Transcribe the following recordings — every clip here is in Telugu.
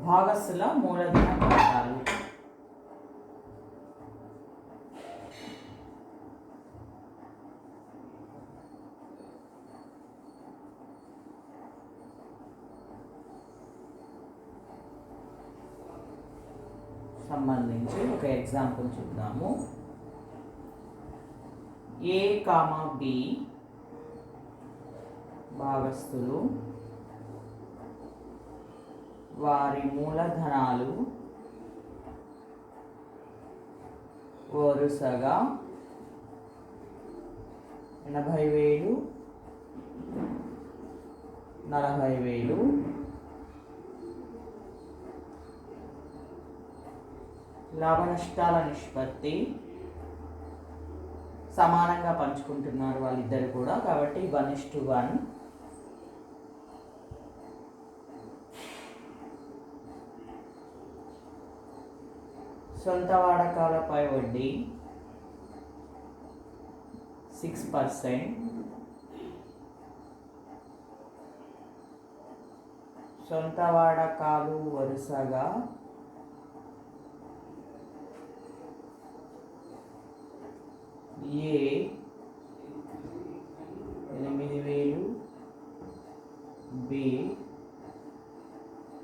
భాగస్థుల మూలధన ఖాతాలు. సంబంధించి ఒక ఎగ్జాంపుల్ చూద్దాము. ఏ కామా బి భాగస్థులు వారి మూలధనాలు వరుసగా 80,000, 40,000, లాభ నష్టాల నిష్పత్తి సమానంగా పంచుకుంటున్నారు వాళ్ళిద్దరు కూడా, కాబట్టి 1:1. సొంత వాడకాలపై వడ్డీ 6%, సొంత వాడకాలు వరుసగా ఏ 8,000, బి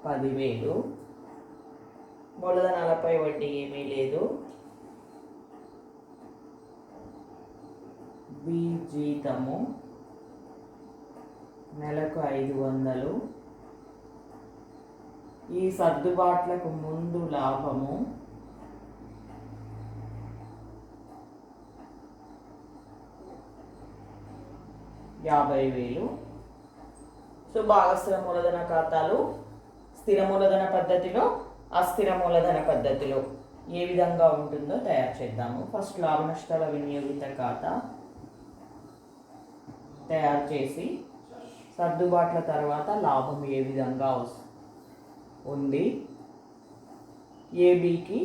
10,000, మూలధనాలపై వడ్డీ ఏమీ లేదు. బి జీతము నెలకు 500. ఈ సర్దుబాట్లకు ముందు లాభము 50,000. సో భాగస్థుల మూలధన ఖాతాలు స్థిర మూలధన పద్ధతిలో, అస్థిర మూలధన పద్ధతిలో ఏ విధంగా ఉంటుందో తయారు చేద్దాము. ఫస్ట్ లాభ నష్టాల వినియోగిత ఖాతా తయారు చేసి సర్దుబాట్ల తర్వాత లాభం ఏ విధంగా ఉంది, ఏబికి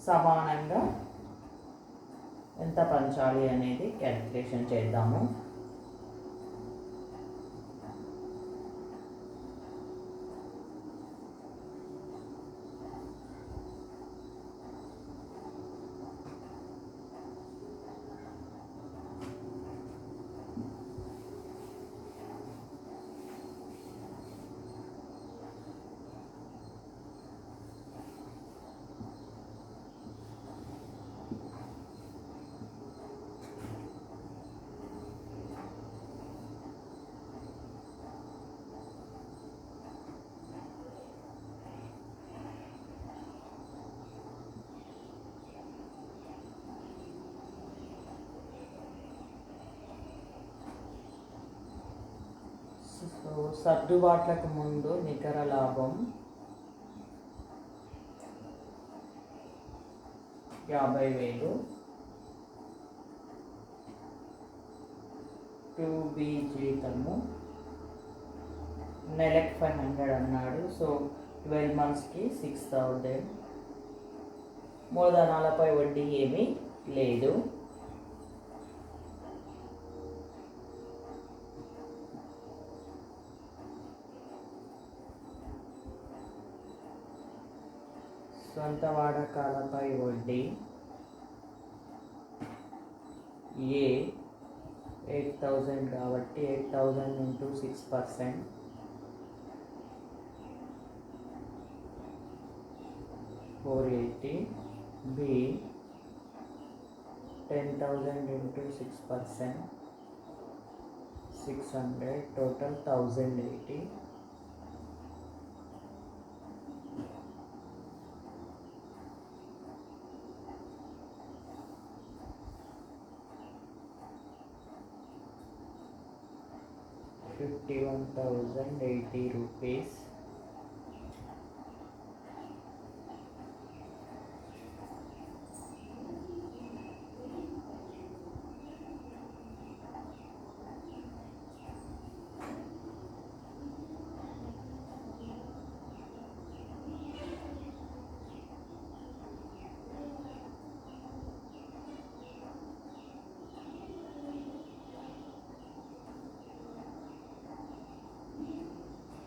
సమానంగా ఎంత పంచాలి అనేది క్యాలిక్యులేషన్ చేద్దాము. సర్దుబాట్లకు ముందు నికర లాభం 50,000. 2B జీతము నెలకు 500 అన్నాడు. సో 12 monthsకి 6,000. మూలధనాలపై వడ్డీ ఏమీ లేదు. సొంత వాడకాలపై వడ్డీ ఏ 8,000 కాబట్టి 8,000 into 6%, 480. B 10,000 into 6%, 600, total 1,080. ₹51,080.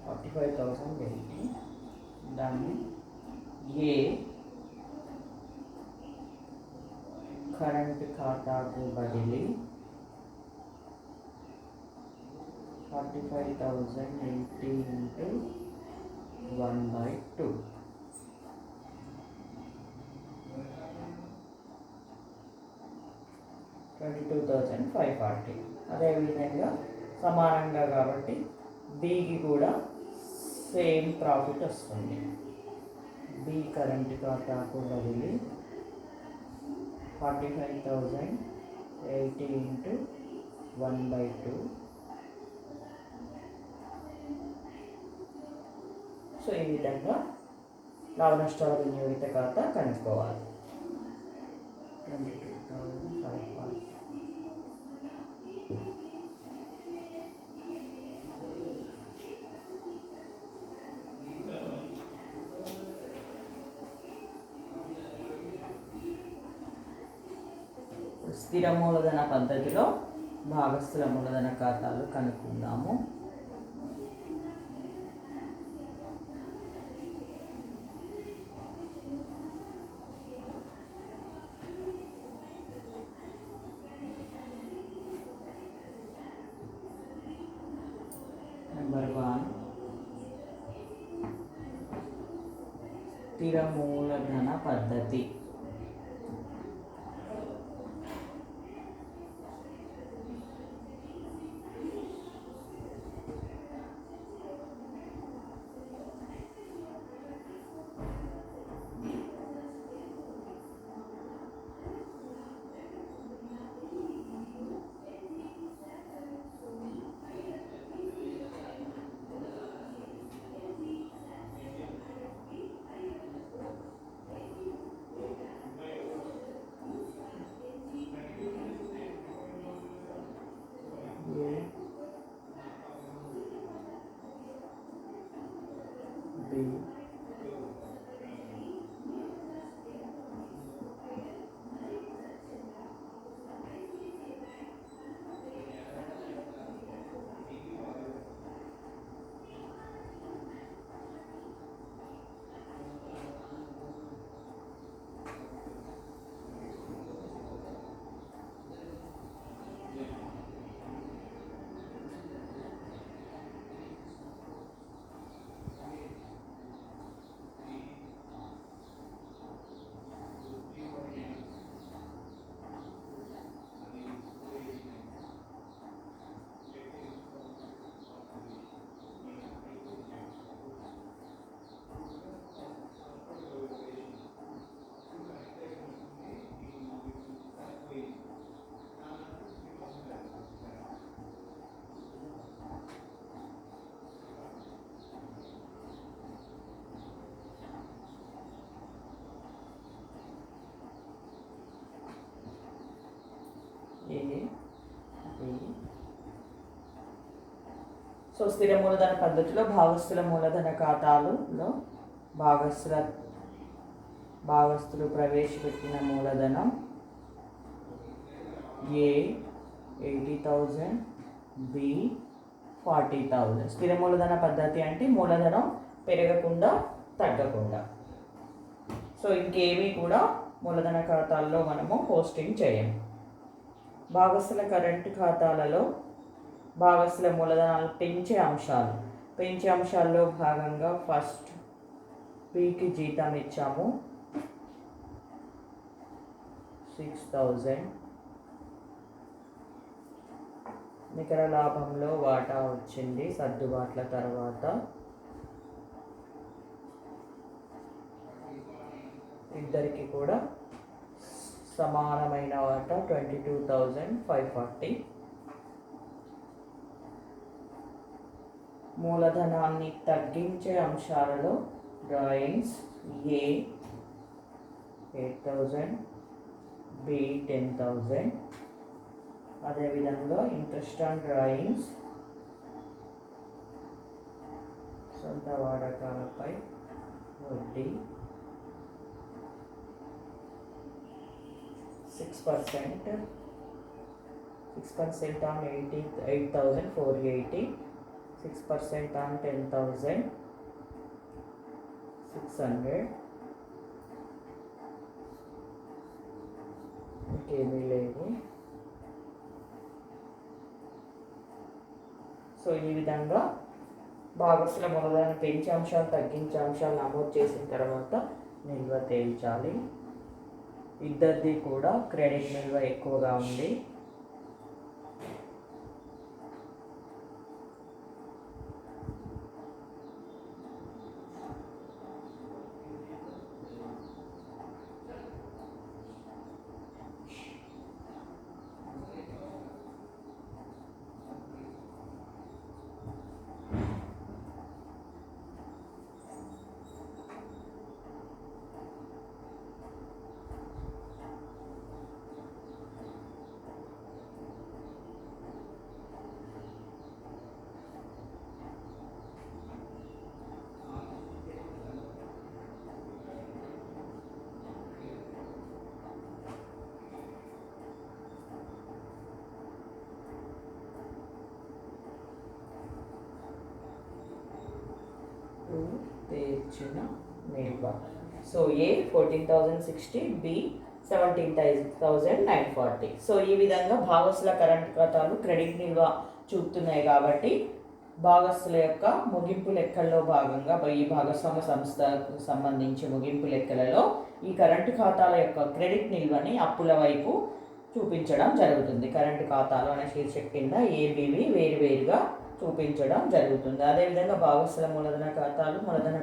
$45,080. దాన్ని ఏ కరెంట్ ఖాతాకు బదిలీ 45,080 into 1/2 22,540. అదేవిధంగా సమానంగా కాబట్టి బికి కూడా సేమ్ ప్రాఫిట్ వస్తుంది. బి కరెంట్ ఖాతాకు బదిలీ 45,080 into 1/2. సో ఈ విధంగా లాభ నష్టాల వినియోగిత ఖాతా కనుక్కోవాలి. 22,540. స్థిర మూలధన పద్ధతిలో భాగస్థుల మూలధన ఖాతాలు కనుక్కుందాము. నెంబర్ 1 స్థిర మూలధన పద్ధతి. సో స్థిర మూలధన పద్ధతిలో భాగస్థుల మూలధన ఖాతాలలో భాగస్థులు ప్రవేశపెట్టిన మూలధనం ఏ 80,000, బి 40,000. స్థిర మూలధన పద్ధతి అంటే మూలధనం పెరగకుండా తగ్గకుండా. సో ఇంకేమీ కూడా మూలధన ఖాతాల్లో మనము పోస్టింగ్ చేయము. భాగస్థుల కరెంటు ఖాతాలలో భాగస్థుల మూలధనాలు పెంచే అంశాల్లో భాగంగా ఫస్ట్ బికి జీతం ఇచ్చాము 6,000. నికర లాభంలో వాటా వచ్చింది సర్దుబాట్ల తర్వాత. ఇద్దరికి కూడా సమానమైన వాటా 22,540. మూలధనాన్ని తగ్గించే అంశాలలో డ్రాయింగ్స్ ఏ 8,000, బి 10,000. అదేవిధంగా ఇంట్రెస్ట్ ఆన్ డ్రాయింగ్స్ సొంత వాడకాలపై వడ్డీ 6% on 8,480, 6% on 10,000, 600, ఇంకేమీ లేవు. సో ఈ విధంగా భాగస్సుల మూలధనం పెంచే అంశాలు తగ్గించే అంశాలు నమోదు చేసిన తర్వాత నిల్వ తేల్చాలి. ఇద్దరిది కూడా క్రెడిట్ నిల్వ ఎక్కువగా ఉంది. తెచ్చిన నిల్వ. సో ఏ 14,060, బి 17,940. సో ఈ విధంగా భాగస్సుల కరెంట్ ఖాతాలు క్రెడిట్ నిల్వ చూపుతున్నాయి కాబట్టి భాగస్సుల యొక్క ముగింపు లెక్కల్లో భాగంగా ఈ భాగస్వామ్య సంస్థకు సంబంధించి ముగింపు లెక్కలలో ఈ కరెంటు ఖాతాల యొక్క క్రెడిట్ నిల్వని అప్పుల వైపు చూపించడం జరుగుతుంది. కరెంటు ఖాతాలు అనే శీర్షిక కింద ఏబివి వేరువేరుగా చూపించడం జరుగుతుంది. అదేవిధంగా భాగస్సుల మూలధన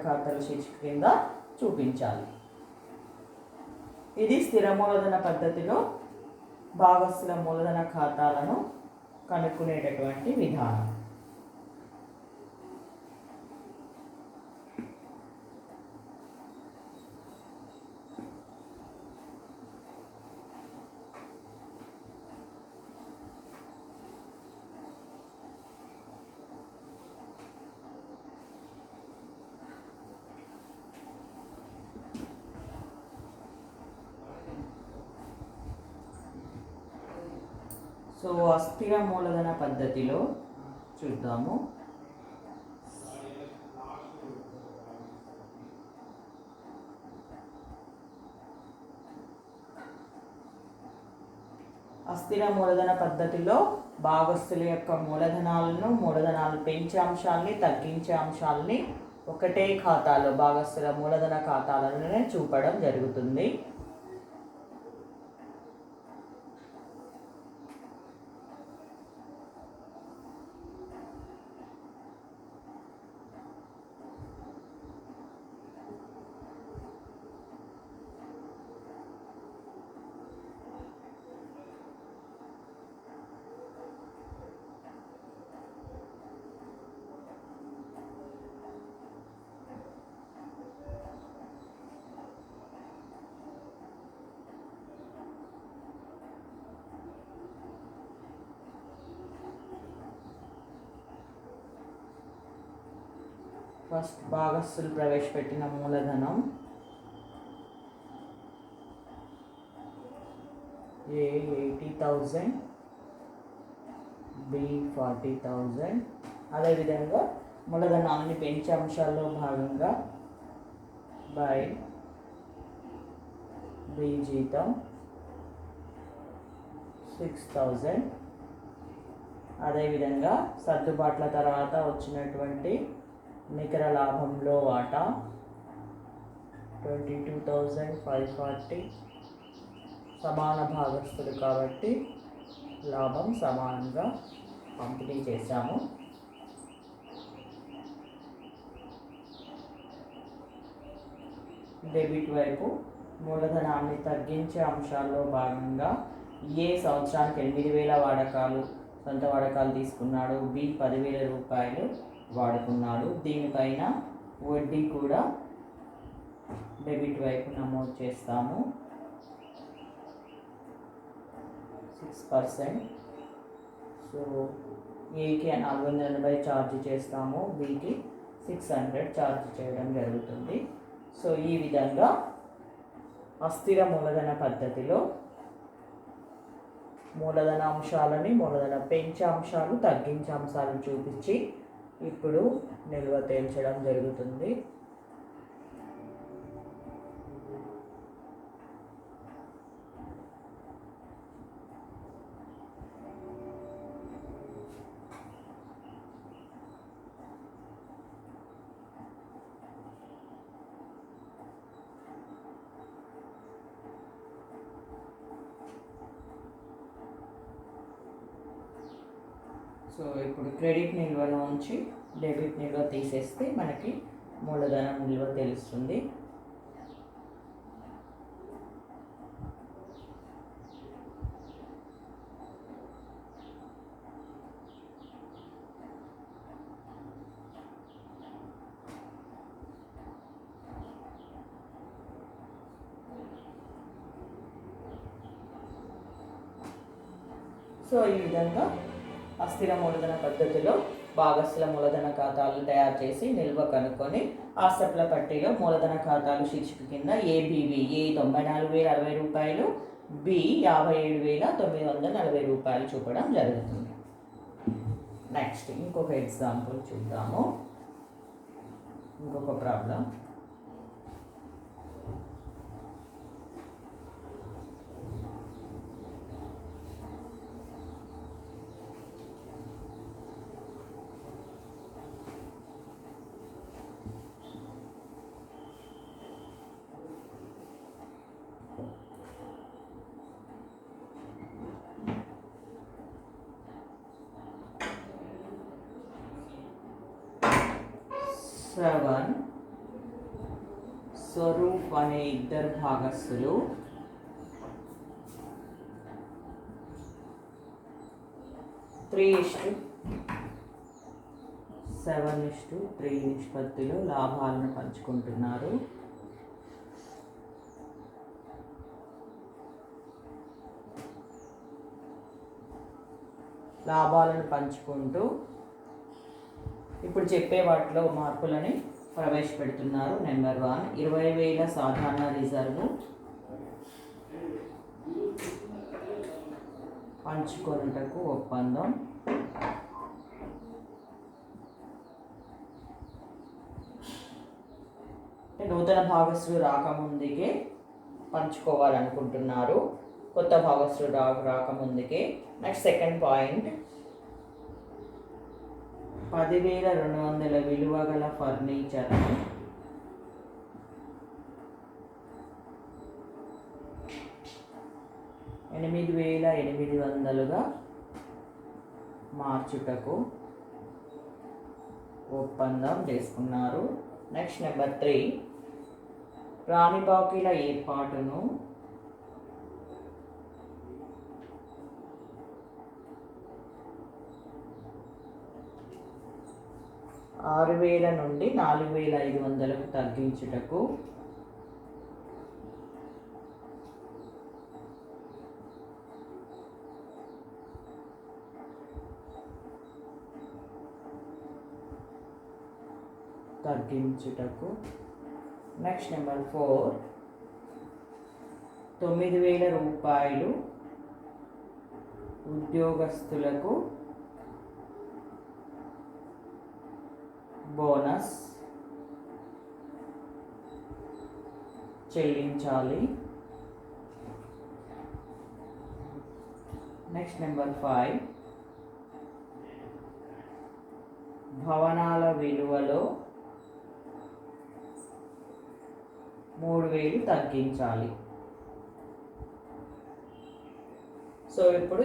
ఖాతాలు శీర్షిక కింద చూపించాలి. ఇది స్థిర మూలధన పద్ధతిలో భాగస్సుల మూలధన ఖాతాలను కనుక్కునేటటువంటి విధానం. సో అస్థిర మూలధన పద్ధతిలో చూద్దాము. అస్థిర మూలధన పద్ధతిలో భాగస్సుల యొక్క మూలధనాలు పెంచే అంశాలని తగ్గించే అంశాలని ఒకటే ఖాతాలో భాగస్సుల మూలధన ఖాతాలలోనే చూపడం జరుగుతుంది. ఫస్ట్ భాగస్సులు ప్రవేశపెట్టిన మూలధనం ఏ 80,000, బి 40,000. అదేవిధంగా మూలధనాన్ని పెంచే అంశాల్లో భాగంగా బై బి జీతం 6,000. అదేవిధంగా సర్దుబాట్ల తర్వాత వచ్చినటువంటి నికర లాభంలో వాటా 22,540. సమాన భాగస్తులు కాబట్టి లాభం సమానంగా పంపిణీ చేశాము. డెబిట్ వైపు మూలధనాన్ని తగ్గించే అంశాల్లో భాగంగా ఏ సంవత్సరానికి 8,000 సొంత వాడకాలు తీసుకున్నాడు, బి 10,000 రూపాయలు వాడుకున్నాడు. దీనిపైన వడ్డీ కూడా డెబిట్ వైపు నమోదు చేస్తాము 6%. సో ఏకి 480 ఛార్జ్ చేస్తాము, బికి 600 ఛార్జ్ చేయడం జరుగుతుంది. సో ఈ విధంగా అస్థిర మూలధన పద్ధతిలో మూలధన అంశాలని మూలధన పెంచే అంశాలు తగ్గించే అంశాలను చూపించి ఇప్పుడు నిల్వ తేల్చడం జరుగుతుంది. సో ఇప్పుడు క్రెడిట్ నిల్వలో ఉంచి డెబిట్ నిల్వ తీసేస్తే మనకి మూలధనం నిల్వ తెలుస్తుంది. సో ఈ విధంగా అస్థిర మూలధన పద్ధతిలో భాగస్థుల మూలధన ఖాతాలను తయారు చేసి నిల్వ కనుక్కొని ఆస్తుల పట్టీలో మూలధన ఖాతాలు శీర్షిక కింద ఏబీవీ ఏ 94,060 రూపాయలు, బి 57,940 రూపాయలు చూపడం జరుగుతుంది. నెక్స్ట్ ఇంకొక ఎగ్జాంపుల్ చూద్దాము. ఇంకొక ప్రాబ్లం. శ్రవణ్, స్వరూప్ అనే ఇద్దరు భాగస్థులు 3:7:3 నిష్పత్తిలో లాభాలను పంచుకుంటున్నారు. లాభాలను పంచుకుంటూ ఇప్పుడు చెప్పే వాటిలో మార్పులని ప్రవేశపెడుతున్నారు. నెంబర్ 1, 20,000 సాధారణ రిజర్వు పంచుకొనుటకు ఒప్పందం. నూతన భాగస్థులు రాకముందుకే పంచుకోవాలనుకుంటున్నారు, కొత్త భాగస్థులు రాకముందుకే. నెక్స్ట్ సెకండ్ పాయింట్, 10,200 విలువ గల ఫర్నిచర్ను $8,800గా మార్చుటకు ఒప్పందం చేసుకున్నారు. నెక్స్ట్ నెంబర్ 3, రాణి బాకీల ఏర్పాటును $6,000 నుండి 4,500కు తగ్గించుటకు నెక్స్ట్ నెంబర్ 4, 9,000 రూపాయలు ఉద్యోగస్తులకు బోనస్ చెల్లించాలి. నెక్స్ట్ నెంబర్ 5, భవనాల విలువలో 3,000 తగ్గించాలి. సో ఇప్పుడు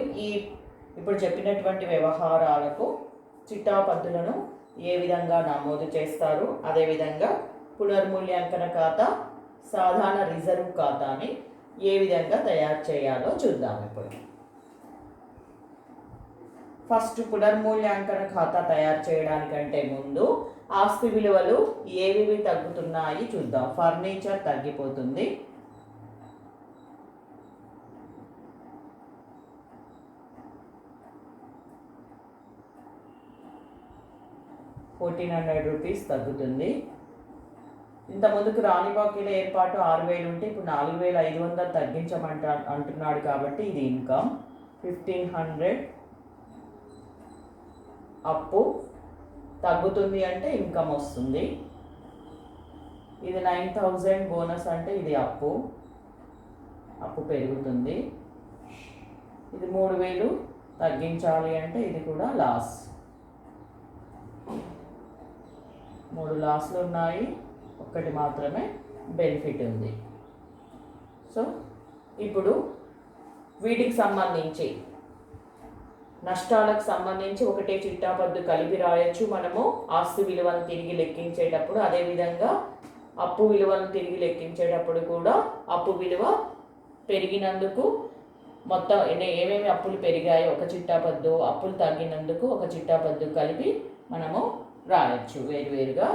చెప్పినటువంటి వ్యవహారాలకు చిట్టా పద్ధతులను ఏ విధంగా నమోదు చేస్తారు, అదేవిధంగా పునర్మూల్యాంకన ఖాతా, సాధారణ రిజర్వ్ ఖాతాని ఏ విధంగా తయారు చేయాలో చూద్దాం. ఇప్పుడు ఫస్ట్ పునర్మూల్యాంకన ఖాతా తయారు చేయడానికంటే ముందు ఆస్తి విలువలు ఏవి తగ్గుతున్నాయి చూద్దాం. ఫర్నిచర్ తగ్గిపోతుంది, ₹1,400 తగ్గుతుంది. ఇంత ముందుకు రాణి బాకీల ఏర్పాటు 6,000 ఉంటే ఇప్పుడు 4,500 అంటున్నాడు కాబట్టి ఇది ఇన్కమ్. 1,500 అప్పు తగ్గుతుంది అంటే ఇన్కమ్ వస్తుంది. ఇది 9,000 బోనస్ అంటే ఇది అప్పు పెరుగుతుంది. ఇది 3,000 తగ్గించాలి అంటే ఇది కూడా లాస్. 3 లాస్లు ఉన్నాయి, ఒక్కటి మాత్రమే బెనిఫిట్ ఉంది. సో ఇప్పుడు వీటికి సంబంధించి నష్టాలకు సంబంధించి ఒకటే చిట్టాపద్దు కలిపి రాయొచ్చు మనము ఆస్తి విలువను తిరిగి లెక్కించేటప్పుడు. అదేవిధంగా అప్పు విలువను తిరిగి లెక్కించేటప్పుడు కూడా అప్పు విలువ పెరిగినందుకు మొత్తం ఏమేమి అప్పులు పెరిగాయో ఒక చిట్టాపద్దు, అప్పులు తగ్గినందుకు ఒక చిట్టాపద్దు కలిపి మనము రాయొచ్చు వేరువేరుగా.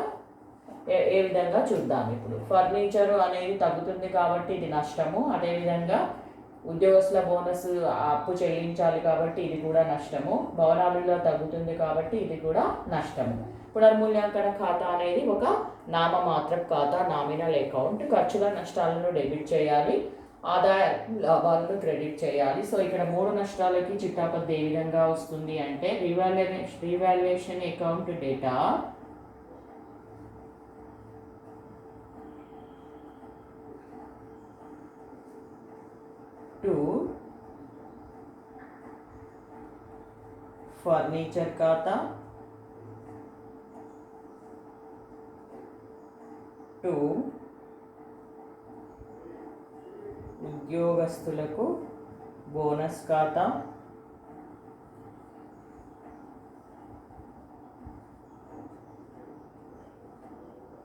ఏ విధంగా చూద్దాం ఇప్పుడు. ఫర్నిచరు అనేది తగ్గుతుంది కాబట్టి ఇది నష్టము. అదేవిధంగా ఉద్యోగస్తుల బోనస్ అప్పు చెల్లించాలి కాబట్టి ఇది కూడా నష్టము. భవనాలలో తగ్గుతుంది కాబట్టి ఇది కూడా నష్టము. పునర్మూల్యాంకన ఖాతా అనేది ఒక నామమాత్ర ఖాతా, నామినల్ అకౌంట్. ఖర్చుల నష్టాలను డెబిట్ చేయాలి, ఆదాయ లాభాలను క్రెడిట్ చేయాలి. సో ఇక్కడ 3 నష్టాలకి చిట్టాపద్దు ఏ విధంగా వస్తుంది అంటే revaluation account data to furniture ఖాతా టు ఉద్యోగస్తులకు బోనస్ ఖాతా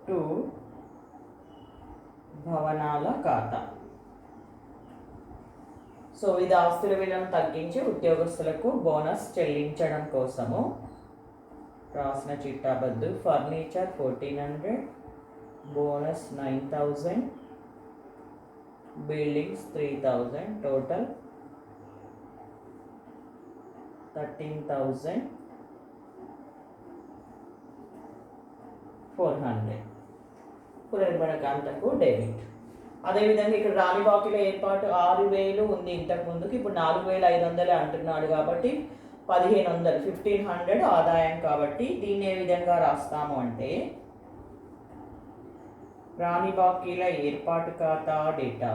టు భవనాల ఖాతా. సో ఇది ఆస్తుల విలువను తగ్గించి ఉద్యోగస్తులకు బోనస్ చెల్లించడం కోసము రాసిన చిట్టాబద్దు. Furniture 1400, bonus 9000, buildings 3000, total 13,400. పునర్మణకాంతకు డెబిట్. అదేవిధంగా ఇక్కడ రాని బాకీల ఏర్పాటు 6,000 ఉంది ఇంతకు ముందుకు, ఇప్పుడు 4,500 అంటున్నాడు కాబట్టి 1,500 1,500 ఆదాయం కాబట్టి దీన్ని ఏ విధంగా రాస్తాము అంటే రాని బాకీల ఏర్పాటు ఖాతా డేటా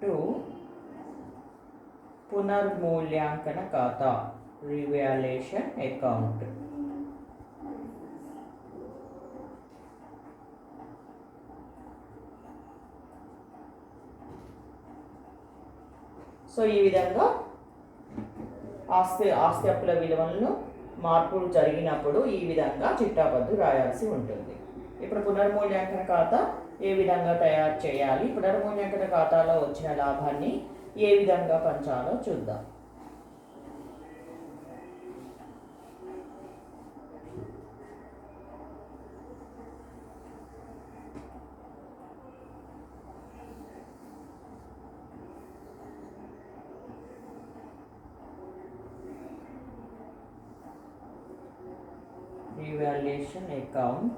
టు పునర్మూల్యాంకన ఖాతా రివాల్యుయేషన్ అకౌంట్. సో ఈ విధంగా ఆస్తి అప్పుల విలువలను మార్పులు జరిగినప్పుడు ఈ విధంగా చిట్టాపద్దు రాయాల్సి ఉంటుంది. ఇప్పుడు పునర్మూల్యాంకన ఖాతా ఏ విధంగా తయారు చేయాలి, పునర్మూల్యాంకన ఖాతాలో వచ్చిన లాభాన్ని ఏ విధంగా పంచాలో చూద్దాం. Revaluation account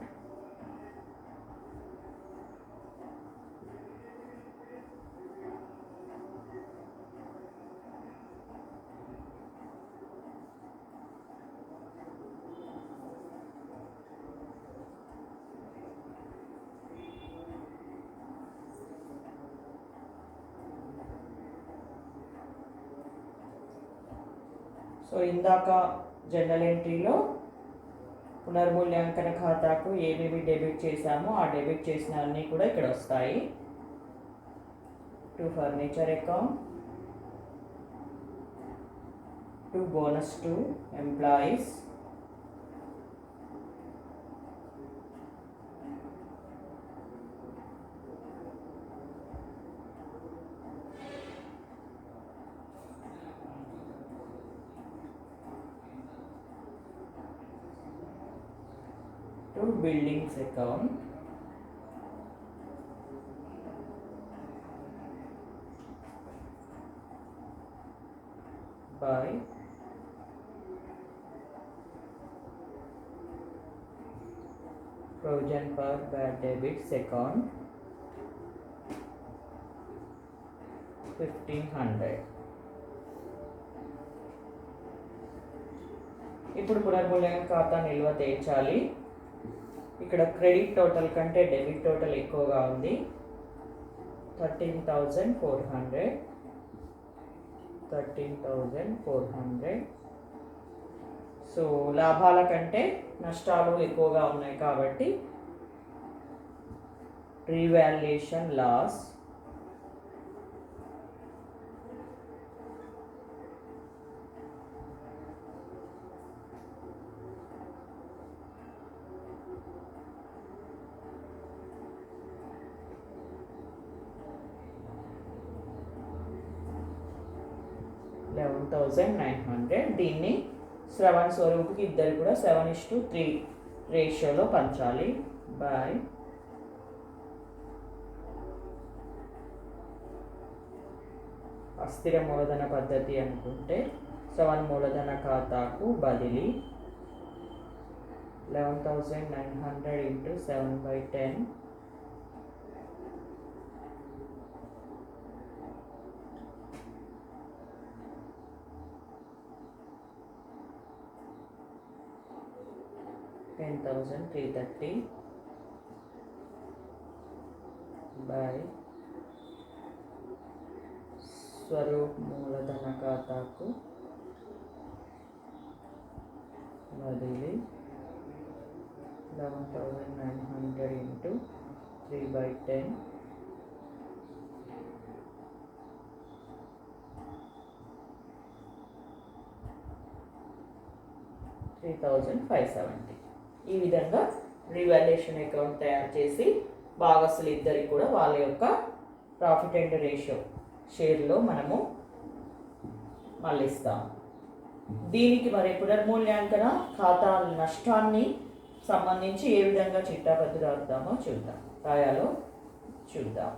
సో ఇందాక జనరల్ ఎంట్రీలో పునర్మూల్యాంకన ఖాతాకు ఏమేమి డెబిట్ చేశామో ఆ డెబిట్ చేసిన అన్నీ కూడా ఇక్కడ వస్తాయి. To furniture account, to bonus to employees, to buildings account, by provision for bad debits account 1,500. ఇప్పుడు పునర్మూల్యాంకన ఖాతా నిల్వ తేల్చాలి. ఇక్కడ క్రెడిట్ టోటల్ కంటే డెబిట్ టోటల్ ఎక్కువగా ఉంది. 13,400. సో లాభాల కంటే నష్టాలు ఎక్కువగా ఉన్నాయి కాబట్టి రీవాల్యుయేషన్ లాస్ 11,900. దీన్ని శ్రవణ్ స్వరూప్కి ఇద్దరు కూడా 7:3 రేషియోలో పంచాలి. బై అస్థిర మూలధన పద్ధతి అనుకుంటే శ్రవణ్ మూలధన ఖాతాకు బదిలీ 11,900 into 7/10. $10,330 by స్వరూప్ మూలధన ఖాతాకు బదిలీ 11,900 into 3/10. $3,570. ఈ విధంగా రివాల్యుయేషన్ అకౌంట్ తయారు చేసి భాగస్తులు ఇద్దరికి కూడా వాళ్ళ యొక్క ప్రాఫిట్ అండ్ రేషియో షేర్లో మనము మళ్ళిస్తాం. దీనికి మరి పునర్మూల్యాంకన ఖాతా నష్టాన్ని సంబంధించి ఏ విధంగా చిట్టాపద్దు రాద్దామో రాయాలో చూద్దాం.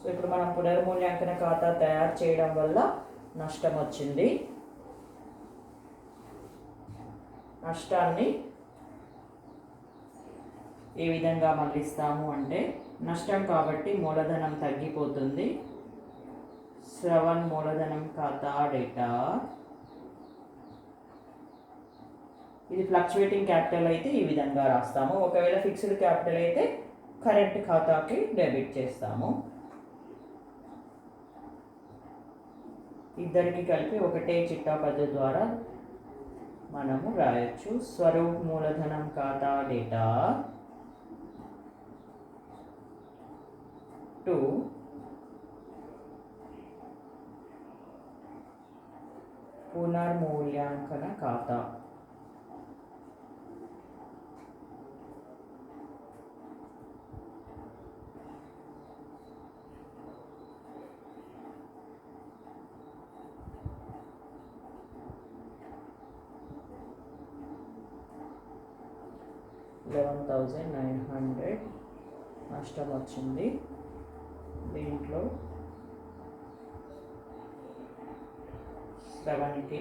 సో ఇప్పుడు మనం పునర్మూల్యాంకన ఖాతా తయారు చేయడం వల్ల నష్టం వచ్చింది. నష్టాన్ని ఏ విధంగా మళ్ళిస్తాము అంటే నష్టం కాబట్టి మూలధనం తగ్గిపోతుంది. శ్రవణ్ మూలధనం ఖాతా డేటా, ఇది ఫ్లక్చువేటింగ్ క్యాపిటల్ అయితే ఈ విధంగా రాస్తాము. ఒకవేళ ఫిక్స్డ్ క్యాపిటల్ అయితే కరెంట్ ఖాతాకి డెబిట్ చేస్తాము. ఇద్దరికి కలిపి ఒకటే చిట్టా పద్ధతి ద్వారా మనము రాయొచ్చు. స్వరూప్ మూలధనం ఖాతా డేటా టు పునర్మూల్యాంకన ఖాతా. $11,900 నష్టం వచ్చింది. దీంట్లో శ్రవణ్కి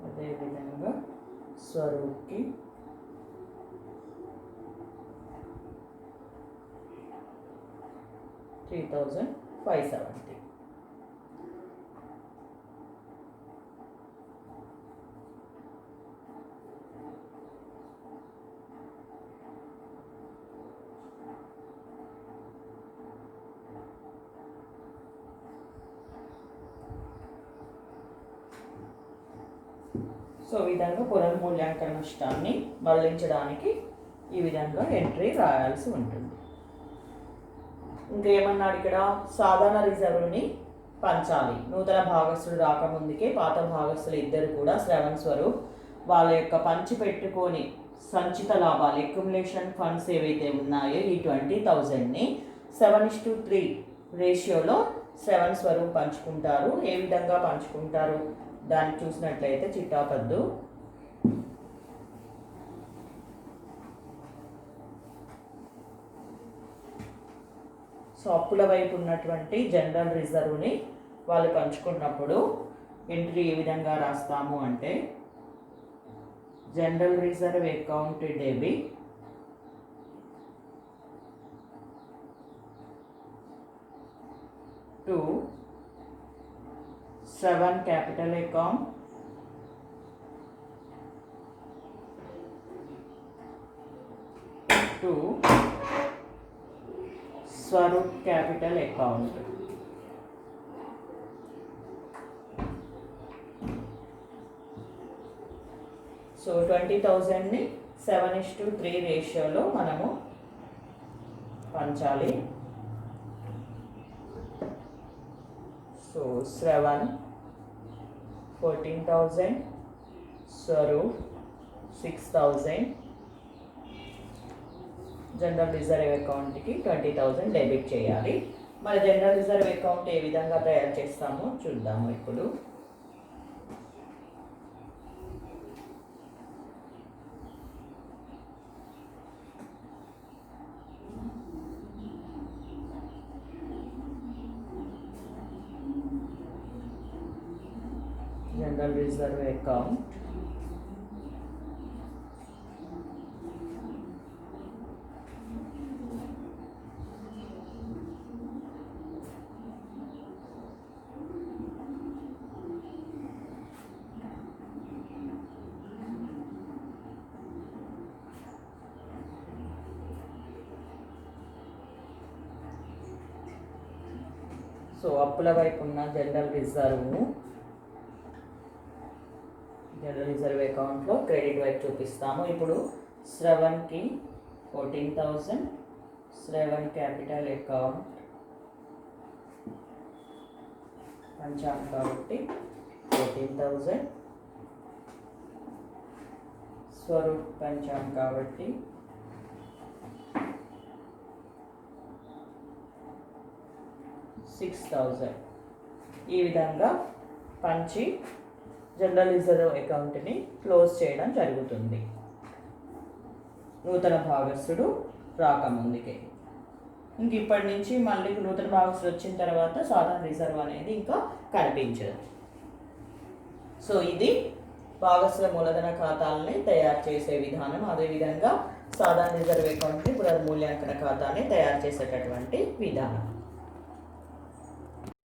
అదేవిధంగా స్వరూప్కి $3,570. సో ఈ విధంగా పునర్మూల్యాంకన నష్టాన్ని మళ్లించడానికి ఈ విధంగా ఎంట్రీ రాయాల్సి ఉంటుంది. ఇంకేమన్నాడు ఇక్కడ, సాధారణ రిజర్వ్ని పంచాలి. నూతన భాగస్తులు రాకముందుకే పాత భాగస్తులు ఇద్దరు కూడా శ్రవణ్ స్వరూప్ వాళ్ళ యొక్క పంచి పెట్టుకొని సంచిత లాభాలు అక్యుములేషన్ ఫండ్స్ ఏవైతే ఉన్నాయో ఈ 20,000ని 7:3 రేషియోలో శ్రవణ్ స్వరూప్ పంచుకుంటారు. ఏ విధంగా పంచుకుంటారు దాన్ని చూసినట్లయితే చిట్టాపద్దు సో అప్పుల వైపు ఉన్నటువంటి జనరల్ రిజర్వ్ని వాళ్ళు పంచుకున్నప్పుడు ఎంట్రీ ఏ విధంగా రాస్తాము అంటే general reserve account debit to Shravan capital account to Swaroop capital account. So 20,000ని 7:3 రేషియోలో మనము పంచాలి. So Shravan 14,000, Swaroop 6,000, general reserve అకౌంట్కి 20,000 డెబిట్ చేయాలి. మరి జనరల్ రిజర్వ్ అకౌంట్ ఏ విధంగా తయారు చేస్తామో చూద్దాము ఇప్పుడు. జనరల్ రిజర్వ్ అకౌంట్ సో అప్పుల వైపు ఉన్న జనరల్ రిజర్వ్ అకౌంట్లో క్రెడిట్ వైపు చూపిస్తాము. ఇప్పుడు శ్రవణ్కి 14,000, శ్రవణ్ క్యాపిటల్ అకౌంట్ పంచాము కాబట్టి 14,000, స్వరూప్ పంచాము కాబట్టి 6,000. ఈ విధంగా పంచి జనరల్ రిజర్వ్ అకౌంట్ని క్లోజ్ చేయడం జరుగుతుంది నూతన భాగస్థుడు రాకముందుకే. ఇంక ఇప్పటి నుంచి మళ్ళీ నూతన భాగస్థుడు వచ్చిన తర్వాత సాధారణ రిజర్వ్ అనేది ఇంకా కనిపించదు. సో ఇది భాగస్థుల మూలధన ఖాతాలని తయారు చేసే విధానం. అదేవిధంగా సాధారణ రిజర్వ్ అకౌంట్ని పునర్మూల్యాంకన ఖాతాని తయారు చేసేటటువంటి విధానం.